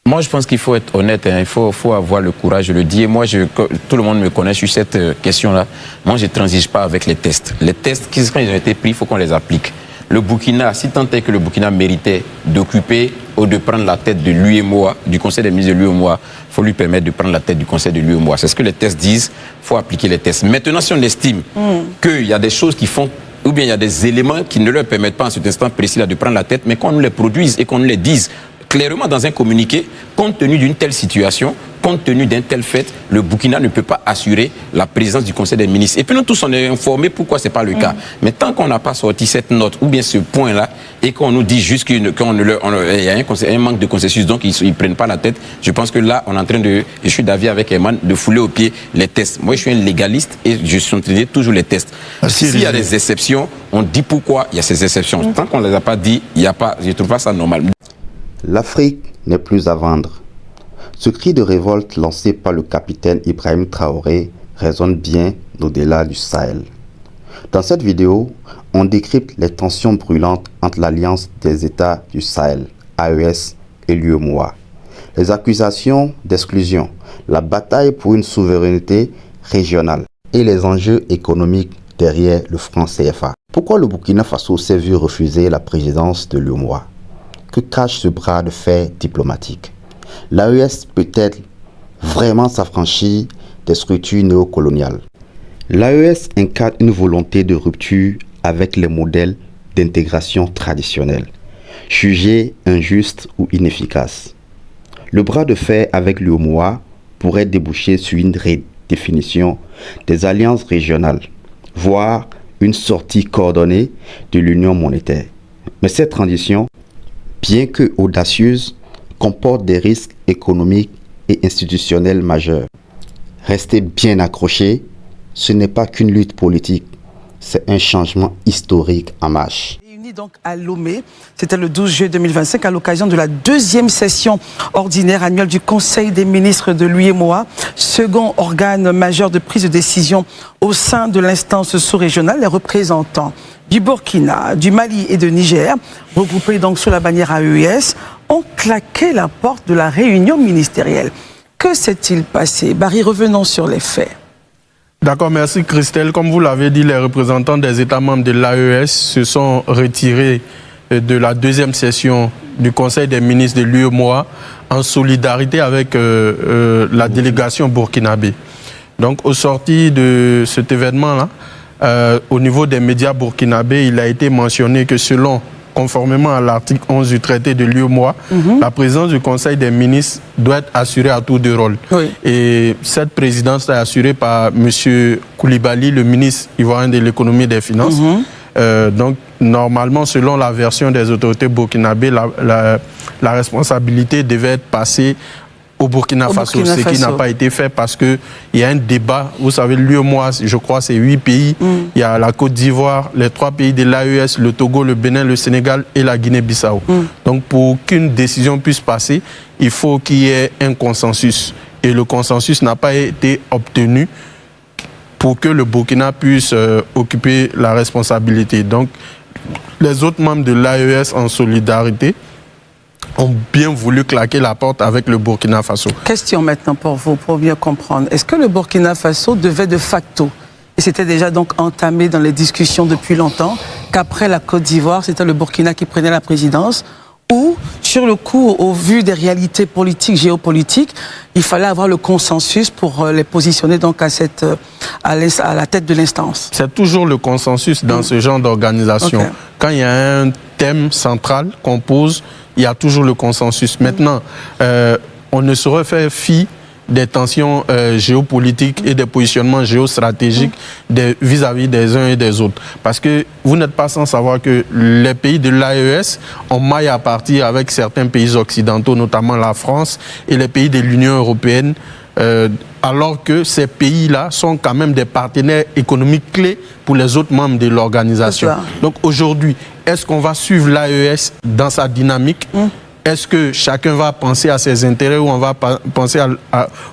Moi, je pense qu'il faut être honnête, hein. Il faut avoir le courage, je le dis. Et moi, tout le monde me connaît sur cette question-là. Moi, je ne transige pas avec les tests. Les tests, quand ils ont été pris, il faut qu'on les applique. Le Burkina, si tant est que le Burkina méritait d'occuper ou de prendre la tête de l'UEMOA, du Conseil des ministres de l'UEMOA, il faut lui permettre de prendre la tête du Conseil de l'UEMOA. C'est ce que les tests disent, il faut appliquer les tests. Maintenant, si on estime qu'il y a des choses qui font, ou bien il y a des éléments qui ne leur permettent pas en cet instant précis là de prendre la tête, mais qu'on nous les produise et qu'on nous les dise clairement dans un communiqué, compte tenu d'une telle situation, compte tenu d'un tel fait, le Burkina ne peut pas assurer la présidence du Conseil des ministres. Et puis nous tous, on est informés pourquoi ce n'est pas le cas. Mais tant qu'on n'a pas sorti cette note, ou bien ce point-là, et qu'on nous dit juste qu'il y a un manque de consensus, donc ils ne prennent pas la tête, je pense que là, on est en train de, je suis d'avis avec Herman, de fouler au pied les tests. Moi, je suis un légaliste et je suis en train de dire toujours les tests. S'il y a des exceptions, on dit pourquoi il y a ces exceptions. Tant qu'on ne les a pas dit, il y a pas, je ne trouve pas ça normal. L'Afrique n'est plus à vendre. Ce cri de révolte lancé par le capitaine Ibrahim Traoré résonne bien au-delà du Sahel. Dans cette vidéo, on décrypte les tensions brûlantes entre l'Alliance des États du Sahel, AES, et l'UEMOA. Les accusations d'exclusion, la bataille pour une souveraineté régionale et les enjeux économiques derrière le franc CFA. Pourquoi le Burkina Faso s'est vu refuser la présidence de l'UEMOA? Que cache ce bras de fer diplomatique? L'AES peut-elle vraiment s'affranchir des structures néocoloniales? L'AES incarne une volonté de rupture avec les modèles d'intégration traditionnels, jugés injustes ou inefficaces. Le bras de fer avec l'UEMOA pourrait déboucher sur une redéfinition des alliances régionales, voire une sortie coordonnée de l'union monétaire. Mais cette transition, bien que audacieuse, comporte des risques économiques et institutionnels majeurs. Restez bien accrochés, ce n'est pas qu'une lutte politique, c'est un changement historique en marche. Réunis donc à Lomé, c'était le 12 juillet 2025 à l'occasion de la deuxième session ordinaire annuelle du Conseil des ministres de l'UEMOA, second organe majeur de prise de décision au sein de l'instance sous-régionale. Les représentants du Burkina, du Mali et de Niger, regroupés donc sous la bannière AES, ont claqué la porte de la réunion ministérielle. Que s'est-il passé? Barry, revenons sur les faits. D'accord, merci Christelle. Comme vous l'avez dit, les représentants des États membres de l'AES se sont retirés de la deuxième session du Conseil des ministres de l'UEMOA en solidarité avec la délégation burkinabé. Donc, au sorti de cet événement-là, au niveau des médias burkinabés, il a été mentionné que conformément à l'article 11 du traité de l'UEMOA, la présidence du Conseil des ministres doit être assurée à tour de rôle. Oui. Et cette présidence est assurée par M. Koulibaly, le ministre ivoirien de l'économie et des finances. Donc, normalement, selon la version des autorités burkinabées, la responsabilité devait être passée au Burkina Faso, ce qui n'a pas été fait parce qu'il y a un débat. Vous savez, l'UEMOA, je crois, c'est 8 pays. Il y a la Côte d'Ivoire, les 3 pays de l'AES, le Togo, le Bénin, le Sénégal et la Guinée-Bissau. Donc, pour qu'une décision puisse passer, il faut qu'il y ait un consensus. Et le consensus n'a pas été obtenu pour que le Burkina puisse occuper la responsabilité. Donc, les autres membres de l'AES en solidarité ont bien voulu claquer la porte avec le Burkina Faso. Question maintenant pour vous, pour bien comprendre. Est-ce que le Burkina Faso devait de facto, et c'était déjà donc entamé dans les discussions depuis longtemps, qu'après la Côte d'Ivoire, c'était le Burkina qui prenait la présidence, ou sur le coup, au vu des réalités politiques, géopolitiques, il fallait avoir le consensus pour les positionner donc à la tête de l'instance? C'est toujours le consensus dans ce genre d'organisation. Okay. Quand il y a un thème central qu'on pose, il y a toujours le consensus. Maintenant, on ne saurait faire fi des tensions géopolitiques et des positionnements géostratégiques vis-à-vis des uns et des autres. Parce que vous n'êtes pas sans savoir que les pays de l'AES ont maille à partir avec certains pays occidentaux, notamment la France et les pays de l'Union européenne, alors que ces pays-là sont quand même des partenaires économiques clés pour les autres membres de l'organisation. Donc aujourd'hui, est-ce qu'on va suivre l'AES dans sa dynamique? Est-ce que chacun va penser à ses intérêts ou on va penser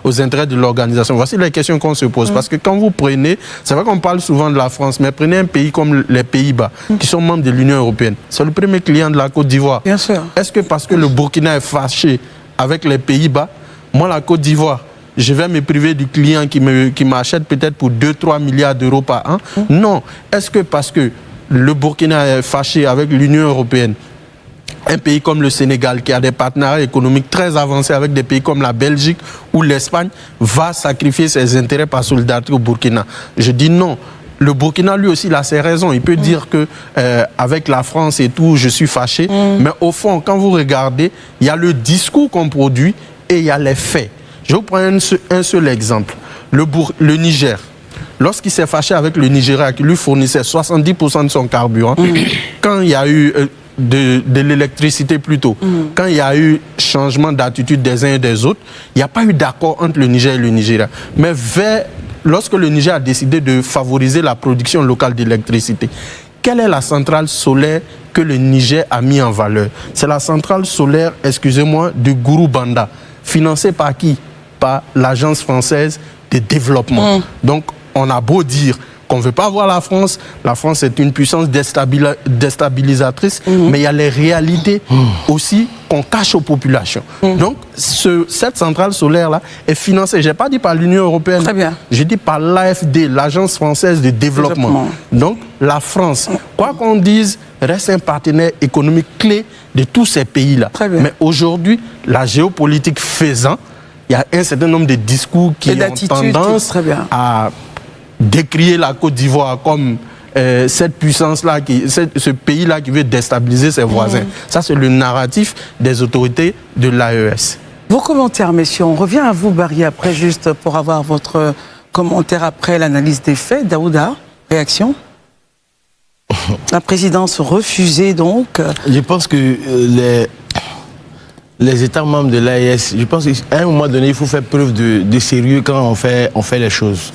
aux intérêts de l'organisation? Voici les questions qu'on se pose. Parce que quand vous prenez, c'est vrai qu'on parle souvent de la France, mais prenez un pays comme les Pays-Bas, qui sont membres de l'Union européenne. C'est le premier client de la Côte d'Ivoire. Bien sûr. Est-ce que parce que le Burkina est fâché avec les Pays-Bas. Moi, la Côte d'Ivoire, je vais me priver du client qui m'achète peut-être pour 2-3 milliards d'euros par an. Non. Est-ce que parce que le Burkina est fâché avec l'Union européenne, un pays comme le Sénégal, qui a des partenariats économiques très avancés avec des pays comme la Belgique ou l'Espagne, va sacrifier ses intérêts par solidarité au Burkina? Je dis non. Le Burkina, lui aussi, il a ses raisons. Il peut dire que avec la France et tout, je suis fâché. Mais au fond, quand vous regardez, il y a le discours qu'on produit et il y a les faits. Je vous prends un seul exemple. Le Niger. Lorsqu'il s'est fâché avec le Nigeria, qui lui fournissait 70% de son carburant, quand il y a eu de l'électricité plutôt, quand il y a eu changement d'attitude des uns et des autres, il n'y a pas eu d'accord entre le Niger et le Nigeria. Mais lorsque le Niger a décidé de favoriser la production locale d'électricité, quelle est la centrale solaire que le Niger a mis en valeur? C'est la centrale solaire, excusez-moi, de Gourou-Banda, financée par qui? Par l'Agence française de développement. Donc, on a beau dire qu'on ne veut pas voir la France est une puissance déstabilisatrice, mais il y a les réalités aussi qu'on cache aux populations. Donc, cette centrale solaire-là est financée, je n'ai pas dit par l'Union européenne, j'ai dit par l'AFD, l'Agence française de développement. Donc, la France, quoi qu'on dise, reste un partenaire économique clé de tous ces pays-là. Mais aujourd'hui, la géopolitique faisant, il y a un certain nombre de discours qui ont tendance à décrier la Côte d'Ivoire comme cette puissance-là, ce pays-là qui veut déstabiliser ses voisins. Ça, c'est le narratif des autorités de l'AES. Vos commentaires, messieurs, on revient à vous, Barry, après, juste pour avoir votre commentaire après l'analyse des faits. Daouda, réaction? La présidence refusée, donc. Je pense que les États membres de l'AES, je pense qu'à un moment donné, il faut faire preuve de sérieux quand on fait les choses.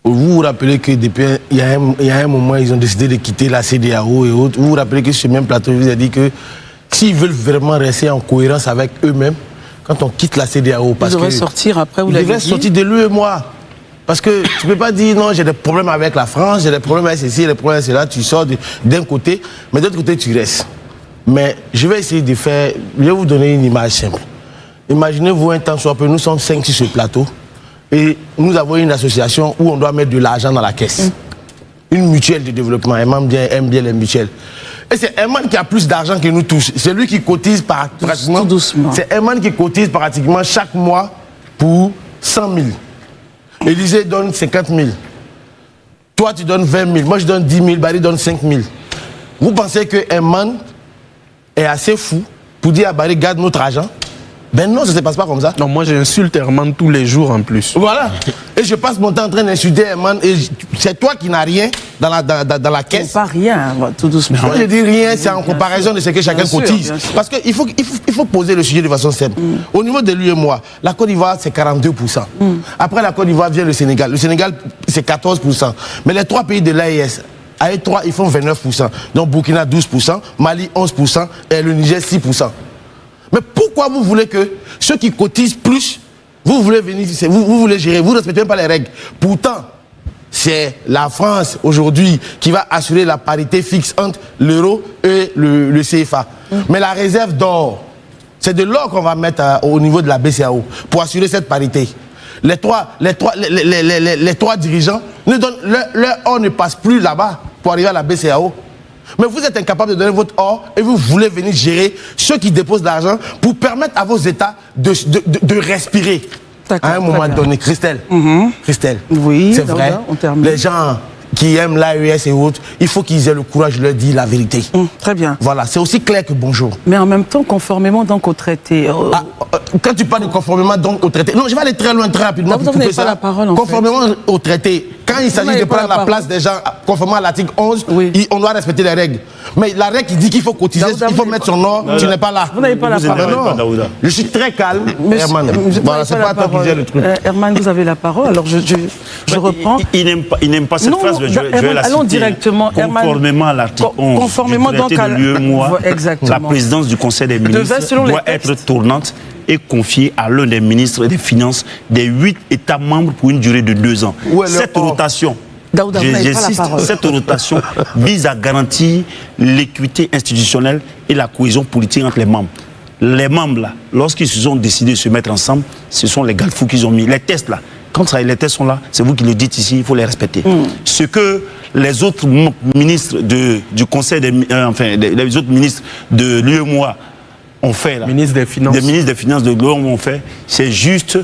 Vous vous rappelez que depuis il y a un moment, ils ont décidé de quitter la CEDEAO et autres. Vous vous rappelez que sur ce même plateau, je vous ai dit que s'ils veulent vraiment rester en cohérence avec eux-mêmes, quand on quitte la CEDEAO, parce ils devraient sortir après, vous l'avez dit. Ils devraient sortir de l'UEMOA. Parce que tu ne peux pas dire non, j'ai des problèmes avec la France, j'ai des problèmes avec ceci, des problèmes avec cela, tu sors d'un côté, mais de l'autre côté, tu restes. Mais je vais essayer de faire, je vais vous donner une image simple. Imaginez-vous un temps soit peu, nous sommes 5 sur ce plateau et nous avons une association où on doit mettre de l'argent dans la caisse. Une mutuelle de développement, Herman aime bien les mutuelles. Et c'est Herman qui a plus d'argent que nous tous. C'est lui qui cotise pratiquement. C'est Herman qui cotise pratiquement chaque mois pour 100 000. Élysée donne 50 000. Toi, tu donnes 20 000. Moi, je donne 10 000. Barry donne 5 000. Vous pensez que Herman est assez fou pour dire à Barry, garde notre argent? Ben non, ça ne se passe pas comme ça. Non, moi j'insulte Herman tous les jours en plus. Voilà. Et je passe mon temps en train d'insulter Herman. Et c'est toi qui n'as rien dans la caisse. Pas rien, tout doucement. Quand je dis rien, c'est en comparaison de ce que chacun cotise. Parce qu'il faut poser le sujet de façon simple. Au niveau de l'UEMOA, la Côte d'Ivoire, c'est 42%. Après la Côte d'Ivoire vient le Sénégal. Le Sénégal, c'est 14%. Mais les 3 pays de l'AES, avec 3, ils font 29%. Donc Burkina, 12%, Mali, 11% et le Niger, 6%. Mais pourquoi vous voulez que ceux qui cotisent plus, vous voulez venir, vous voulez gérer, vous ne respectez même pas les règles. Pourtant, c'est la France aujourd'hui qui va assurer la parité fixe entre l'euro et le CFA. Mais la réserve d'or, c'est de l'or qu'on va mettre au niveau de la BCEAO pour assurer cette parité. Les trois dirigeants, leur or ne passe plus là-bas pour arriver à la BCEAO. Mais vous êtes incapable de donner votre or et vous voulez venir gérer ceux qui déposent l'argent pour permettre à vos États de respirer. À un moment donné, Christelle, oui, c'est vrai, les gens qui aiment l'AES et autres, il faut qu'ils aient le courage de leur dire la vérité. Très bien. Voilà, c'est aussi clair que bonjour. Mais en même temps, conformément donc au traité... quand tu parles de conformément donc au traité... Non, je vais aller très loin, très rapidement. Vous n'avez pas la parole, en conformément au traité, quand il s'agit de prendre la place des gens, conformément à l'article 11, on doit respecter les règles. Mais la règle qui dit qu'il faut cotiser, il faut mettre son or, tu n'es pas là. Vous n'avez pas la parole. Je suis très calme, Herman. Voilà, c'est pas toi qui gère le truc. Herman, vous avez la parole, alors je reprends. Il n'aime pas cette phrase, je vais la citer. Allons directement, Conformément à l'article 11 conformément du traité de l'UEMOA, la présidence du Conseil des ministres doit être tournante et confiée à l'un des ministres des Finances des 8 États membres pour une durée de 2 ans. Cette rotation, j'insiste, cette rotation vise à garantir l'équité institutionnelle et la cohésion politique entre les membres. les membres, là, lorsqu'ils se sont décidés de se mettre ensemble, ce sont les garde-fous qu'ils ont mis. Les tests, là, quand les tests sont là, c'est vous qui le dites ici, il faut les respecter. Ce que les autres ministres du Conseil les autres ministres de l'UEMOA ont fait, là, ministres des Finances de l'UEMOA ont fait, c'est juste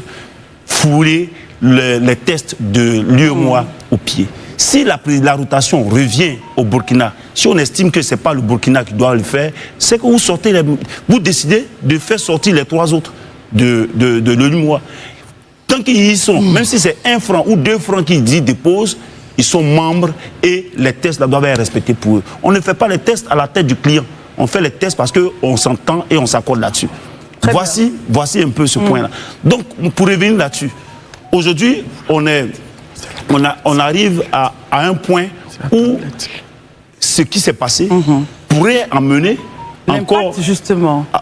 fouler les tests de l'UEMOA au pied. Si la rotation revient au Burkina, si on estime que ce n'est pas le Burkina qui doit le faire, c'est que vous décidez de faire sortir les 3 autres de l'UEMOA. Tant qu'ils y sont, même si c'est 1 franc ou 2 francs qu'ils déposent, ils sont membres et les tests doivent être respectés pour eux. On ne fait pas les tests à la tête du client. On fait les tests parce qu'on s'entend et on s'accorde là-dessus. Voici un peu ce point-là. Donc, pour revenir là-dessus, aujourd'hui, on arrive à un point où ce qui s'est passé pourrait amener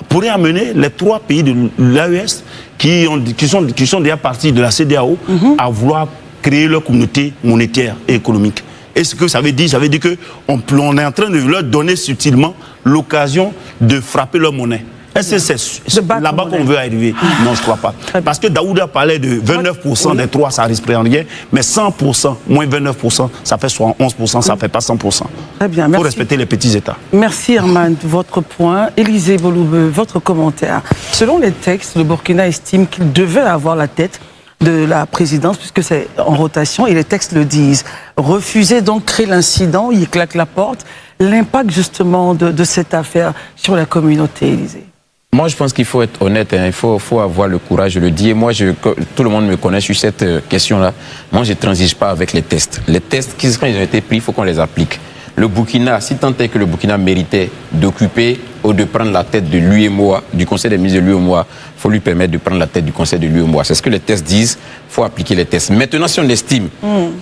pourrait amener les 3 pays de l'AES qui sont déjà partis de la CEDEAO à vouloir créer leur communauté monétaire et économique. Et ce que ça veut dire qu'on est en train de leur donner subtilement l'occasion de frapper leur monnaie. Est-ce que c'est là-bas qu'on veut arriver? Non, je ne crois pas. Parce que Daouda parlait de 29% des 3, ça risque rien, mais 100%, moins 29%, ça fait 11%, ça ne fait pas 100%. Très bien, merci. Il faut respecter les petits États. Merci Herman, votre point. Élisée Boloube, votre commentaire. Selon les textes, le Burkina estime qu'il devait avoir la tête de la présidence, puisque c'est en rotation, et les textes le disent. Refuser donc créer l'incident, il claque la porte. L'impact justement de cette affaire sur la communauté, Élisée. Moi, je pense qu'il faut être honnête, il faut avoir le courage, je le dis. Et moi, tout le monde me connaît sur cette question-là. Moi, je ne transige pas avec les tests. Les tests, quand ils ont été pris, il faut qu'on les applique. Le Burkina, si tant est que le Burkina méritait d'occuper ou de prendre la tête de l'UEMOA, du Conseil des ministres de l'UEMOA, il faut lui permettre de prendre la tête du Conseil de l'UEMOA. C'est ce que les tests disent, il faut appliquer les tests. Maintenant, si on estime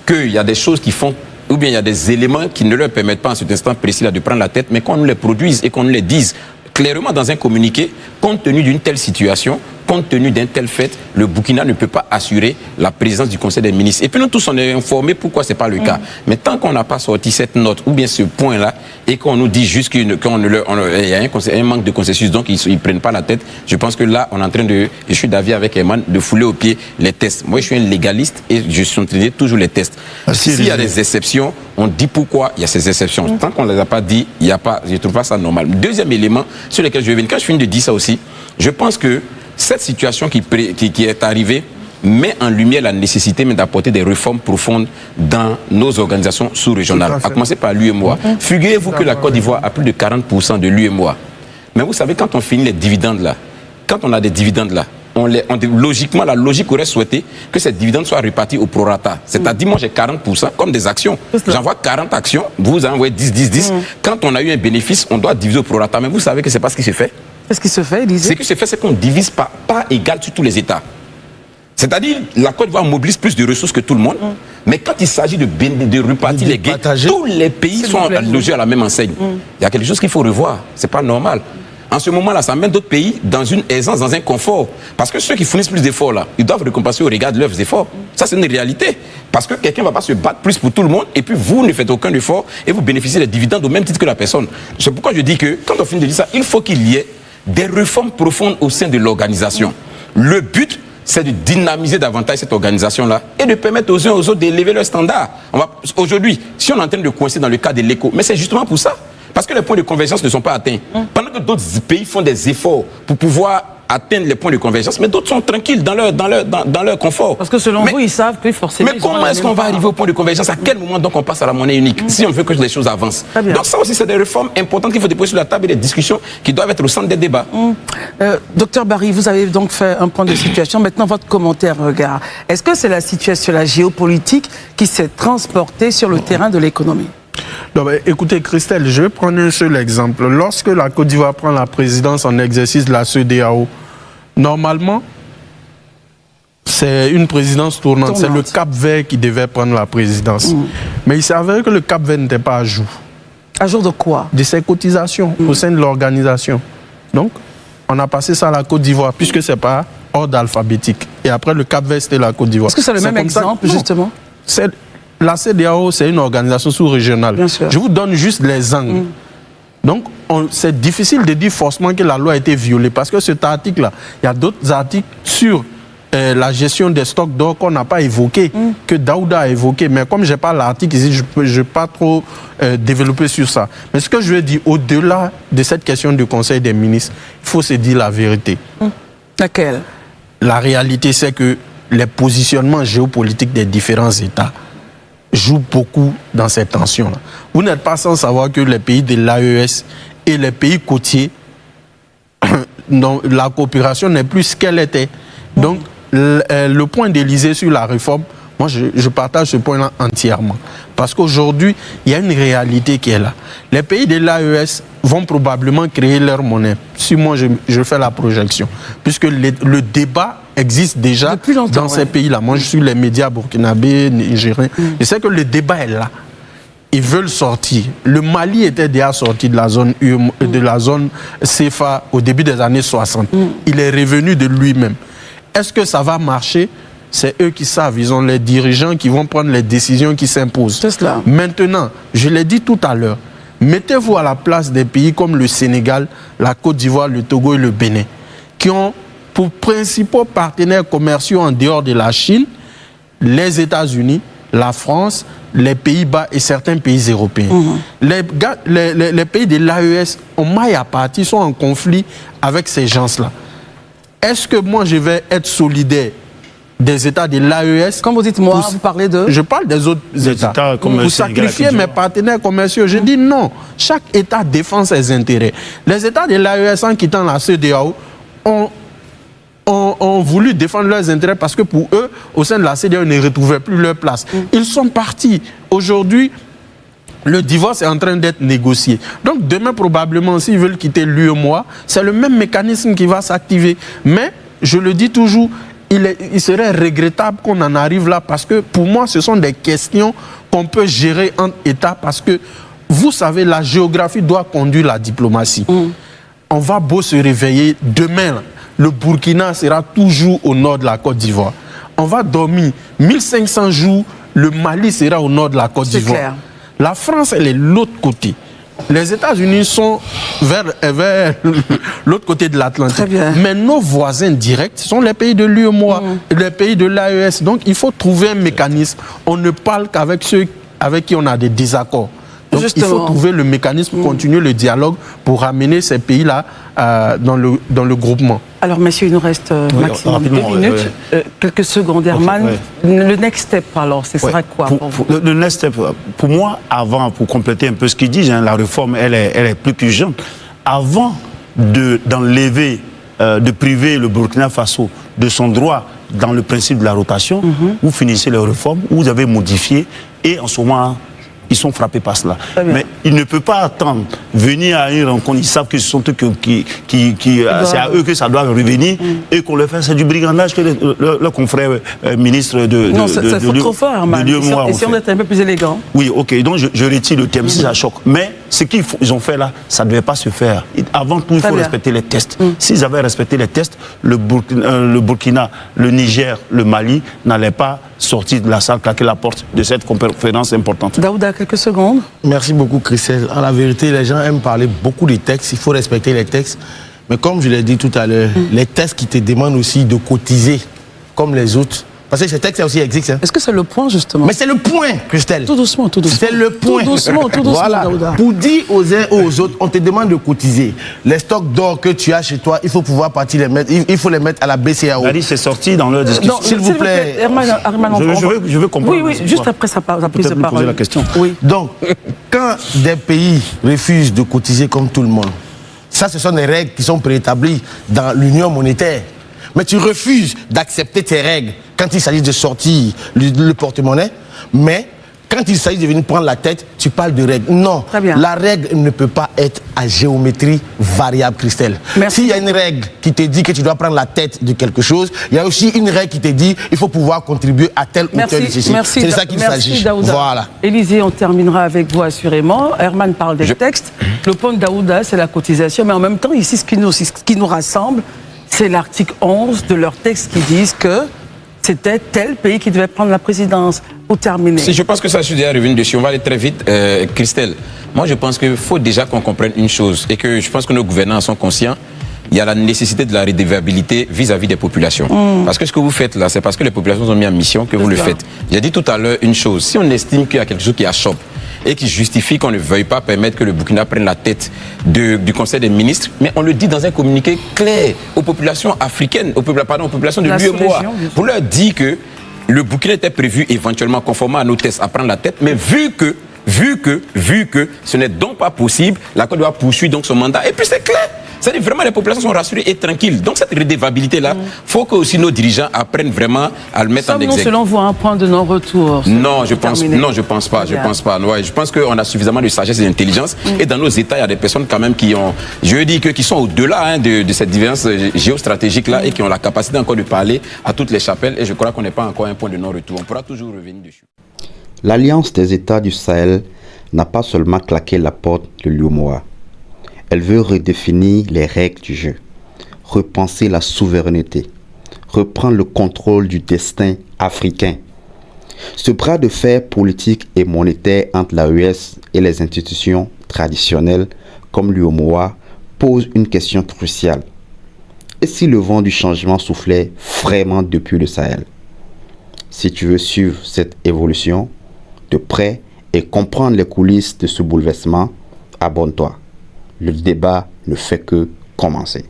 qu'il y a des choses qui font, ou bien il y a des éléments qui ne leur permettent pas en cet instant précis là de prendre la tête, mais qu'on nous les produise et qu'on nous les dise clairement dans un communiqué, compte tenu d'une telle situation, compte tenu d'un tel fait, le Burkina ne peut pas assurer la présidence du Conseil des ministres. Et puis nous tous, on est informés pourquoi ce n'est pas le cas. Mais tant qu'on n'a pas sorti cette note, ou bien ce point-là, et qu'on nous dit juste qu'il y a un manque de consensus, donc ils ne prennent pas la tête, je pense que là, on est en train de, je suis d'avis avec Herman, de fouler au pied les tests. Moi, je suis un légaliste et je suis en train de dire toujours les tests. S'il y a des exceptions, on dit pourquoi il y a ces exceptions. Tant qu'on ne les a pas dit, je ne trouve pas ça normal. Deuxième élément sur lequel je vais venir, quand je finis de dire ça aussi, je pense que cette situation qui est arrivée met en lumière la nécessité d'apporter des réformes profondes dans nos organisations sous-régionales, à commencer par l'UEMOA. Figurez-vous que la Côte d'Ivoire a plus de 40% de l'UEMOA. Mais vous savez, quand on finit les dividendes là, quand on a des dividendes là, logiquement, la logique aurait souhaité que ces dividendes soient répartis au prorata. C'est-à-dire, moi j'ai 40% comme des actions. J'envoie 40 actions, vous envoyez 10. Quand on a eu un bénéfice, on doit diviser au prorata. Mais vous savez que ce n'est pas ce qui se fait. Qu'est-ce qui se fait, Élisée? Ce qui se fait, c'est qu'on divise par égal sur tous les États. C'est-à-dire, la Côte d'Ivoire mobilise plus de ressources que tout le monde, mais quand il s'agit de repartir les gains, tous les pays sont logés à la même enseigne. Il y a quelque chose qu'il faut revoir. Ce n'est pas normal. En ce moment-là, ça met d'autres pays dans une aisance, dans un confort. Parce que ceux qui fournissent plus d'efforts, là, ils doivent récompenser au regard de leurs efforts. Ça, c'est une réalité. Parce que quelqu'un ne va pas se battre plus pour tout le monde, et puis vous ne faites aucun effort, et vous bénéficiez des dividendes au même titre que la personne. C'est pourquoi je dis que, quand on finit de dire ça, il faut qu'il y ait des réformes profondes au sein de l'organisation. Le but, c'est de dynamiser davantage cette organisation-là et de permettre aux uns aux autres d'élever leurs standards. Aujourd'hui, si on est en train de coincer dans le cas de l'éco, mais c'est justement pour ça. Parce que les points de convergence ne sont pas atteints. Pendant que d'autres pays font des efforts pour pouvoir atteindre les points de convergence, mais d'autres sont tranquilles dans leur confort. Parce que selon vous, ils savent que forcément... Mais comment est-ce qu'on va arriver au point de convergence? À quel moment donc on passe à la monnaie unique? Si on veut que les choses avancent. Donc ça aussi, c'est des réformes importantes qu'il faut déposer sur la table et des discussions qui doivent être au centre des débats. Docteur Barry, vous avez donc fait un point de situation. Maintenant, votre commentaire, regard. Est-ce que c'est la situation, la géopolitique qui s'est transportée sur le terrain de l'économie? Non, mais écoutez, Christelle, je vais prendre un seul exemple. Lorsque la Côte d'Ivoire prend la présidence en exercice de la CEDEAO, normalement, c'est une présidence tournante. C'est le Cap-Vert qui devait prendre la présidence. Mais il s'est avéré que le Cap-Vert n'était pas à jour. À jour de quoi? De ses cotisations au sein de l'organisation. Donc, on a passé ça à la Côte d'Ivoire, puisque ce n'est pas ordre alphabétique. Et après, le Cap-Vert, c'était la Côte d'Ivoire. Est-ce que c'est le même exemple, justement? La CEDEAO, c'est une organisation sous-régionale. Je vous donne juste les angles. Donc, c'est difficile de dire forcément que la loi a été violée, parce que cet article-là, il y a d'autres articles sur la gestion des stocks d'or qu'on n'a pas évoqué, que Daouda a évoqué. Mais comme je n'ai pas l'article ici, je ne vais pas trop développer sur ça. Mais ce que je veux dire, au-delà de cette question du Conseil des ministres, il faut se dire la vérité. Laquelle? La réalité, c'est que les positionnements géopolitiques des différents États jouent beaucoup dans ces tensions-là. Vous n'êtes pas sans savoir que les pays de l'AES et les pays côtiers, la coopération n'est plus ce qu'elle était. Donc, le point d'Élysée sur la réforme, moi je partage ce point-là entièrement. Parce qu'aujourd'hui, il y a une réalité qui est là. Les pays de l'AES vont probablement créer leur monnaie. Si moi je fais la projection. Puisque le débat existe déjà dans ces pays-là. Moi je suis les médias burkinabés, nigériens. Je sais que le débat est là. Ils veulent sortir. Le Mali était déjà sorti de la zone CFA au début des années 60. Il est revenu de lui-même. Est-ce que ça va marcher? C'est eux qui savent. Ils ont les dirigeants qui vont prendre les décisions qui s'imposent. C'est cela. Maintenant, je l'ai dit tout à l'heure, mettez-vous à la place des pays comme le Sénégal, la Côte d'Ivoire, le Togo et le Bénin, qui ont pour principaux partenaires commerciaux en dehors de la Chine, les États-Unis, la France, les Pays-Bas et certains pays européens. Les pays de l'AES, en maille à partie, sont en conflit avec ces gens-là. Est-ce que moi, je vais être solidaire des États de l'AES? Quand vous dites moi, vous parlez de... Je parle des autres États. Vous sacrifiez mes partenaires commerciaux. Je dis non. Chaque État défend ses intérêts. Les États de l'AES, en quittant la CEDEAO, ont voulu défendre leurs intérêts parce que pour eux, au sein de la CEDEAO, ils ne retrouvaient plus leur place. Ils sont partis. Aujourd'hui, le divorce est en train d'être négocié. Donc demain, probablement, s'ils veulent quitter l'UEMOA, c'est le même mécanisme qui va s'activer. Mais, je le dis toujours, il serait regrettable qu'on en arrive là parce que pour moi, ce sont des questions qu'on peut gérer entre États parce que, vous savez, la géographie doit conduire la diplomatie. On va beau se réveiller demain, le Burkina sera toujours au nord de la Côte d'Ivoire. On va dormir 1500 jours, le Mali sera au nord de la Côte d'Ivoire. La France, elle est de l'autre côté. Les États-Unis sont vers l'autre côté de l'Atlantique. Mais nos voisins directs sont les pays de l'UEMOA, les pays de l'AES. Donc, il faut trouver un mécanisme. On ne parle qu'avec ceux avec qui on a des désaccords. Donc, il faut trouver le mécanisme, continuer le dialogue pour ramener ces pays-là dans le groupement. Alors, monsieur, il nous reste maximum 2 minutes. Quelques secondes, Herman. Le next step, alors, ce sera quoi pour vous? Le next step, pour moi, avant, pour compléter un peu ce qu'ils disent, la réforme, elle est plus qu'urgente. Avant d'enlever, de priver le Burkina Faso de son droit dans le principe de la rotation, vous finissez les réformes, vous avez modifié, et en ce moment, ils sont frappés par cela. Mais ils ne peuvent pas attendre, venir à une rencontre, ils savent que ce sont eux c'est à eux que ça doit revenir et qu'on le fait. C'est du brigandage que le confrère ministre de non, c'est trop fort, Herman. Et si on est un peu plus élégant? Oui, ok, donc je retire le terme si ça choque. Mais ce qu'ils ont fait là, ça ne devait pas se faire. Avant tout, il faut respecter les tests. S'ils avaient respecté les tests, le Burkina, le Niger, le Mali n'allaient pas sortir de la salle, claquer la porte de cette conférence importante. Daouda, quelques secondes. Merci beaucoup, Christelle. En la vérité, les gens aiment parler beaucoup des textes. Il faut respecter les textes. Mais comme je l'ai dit tout à l'heure, les textes qui te demandent aussi de cotiser comme les autres. Parce que ces textes aussi existent. Est-ce que c'est le point, justement? Mais c'est le point, Christelle. Tout doucement, tout doucement. C'est le point. Tout doucement, voilà. Daouda. Pour dire aux uns aux autres, on te demande de cotiser. Les stocks d'or que tu as chez toi, il faut pouvoir partir les mettre. Il faut les mettre à la BCAO. C'est sorti dans leur discussion. S'il vous plaît. Herman, je veux comprendre. Oui, juste après sa prise de parole. Poser la question. Oui. Donc, quand des pays refusent de cotiser comme tout le monde, ça, ce sont des règles qui sont préétablies dans l'union monétaire. Mais tu refuses d'accepter tes règles quand il s'agit de sortir le porte-monnaie, mais quand il s'agit de venir prendre la tête, tu parles de règles. Non, la règle ne peut pas être à géométrie variable, Christelle. S'il y a une règle qui te dit que tu dois prendre la tête de quelque chose, il y a aussi une règle qui te dit qu'il faut pouvoir contribuer à telle ou telle ceci. C'est de ça qu'il s'agit. Voilà. Élysée, on terminera avec vous assurément. Herman parle des textes. Le point de Daouda, c'est la cotisation. Mais en même temps, ici, ce qui nous rassemble, c'est l'article 11 de leur texte qui disent que c'était tel pays qui devait prendre la présidence. pour terminer. Si, je pense que ça, je suis déjà revenu dessus. On va aller très vite. Christelle, moi, je pense qu'il faut déjà qu'on comprenne une chose et que je pense que nos gouvernants sont conscients. Il y a la nécessité de la redevabilité vis-à-vis des populations. Parce que ce que vous faites là, c'est parce que les populations ont mis en mission que vous le faites. J'ai dit tout à l'heure une chose. Si on estime qu'il y a quelque chose qui achoppe et qui justifie qu'on ne veuille pas permettre que le Burkina prenne la tête du Conseil des ministres, mais on le dit dans un communiqué clair aux populations africaines, aux populations de l'UEMOA, pour leur dire que le Burkina était prévu éventuellement, conformément à nos tests, à prendre la tête, mais vu que ce n'est donc pas possible, la Côte d'Ivoire poursuit donc son mandat. Et puis c'est clair. C'est-à-dire vraiment les populations sont rassurées et tranquilles. Donc cette redevabilité-là, il faut que aussi nos dirigeants apprennent vraiment à le mettre en exergue. Selon vous, un point de non-retour. Non, je pense pas. Ouais, je pense qu'on a suffisamment de sagesse et d'intelligence. Et dans nos États, il y a des personnes quand même qui ont, je veux dire, qui sont au-delà de cette divergence géostratégique-là et qui ont la capacité encore de parler à toutes les chapelles. Et je crois qu'on n'est pas encore à un point de non-retour. On pourra toujours revenir dessus. L'Alliance des États du Sahel n'a pas seulement claqué la porte de l'UEMOA. Elle veut redéfinir les règles du jeu, repenser la souveraineté, reprendre le contrôle du destin africain. Ce bras de fer politique et monétaire entre l'AES et les institutions traditionnelles comme l'UEMOA pose une question cruciale. Et si le vent du changement soufflait vraiment depuis le Sahel? Si tu veux suivre cette évolution de près et comprendre les coulisses de ce bouleversement, abonne-toi. Le débat ne fait que commencer.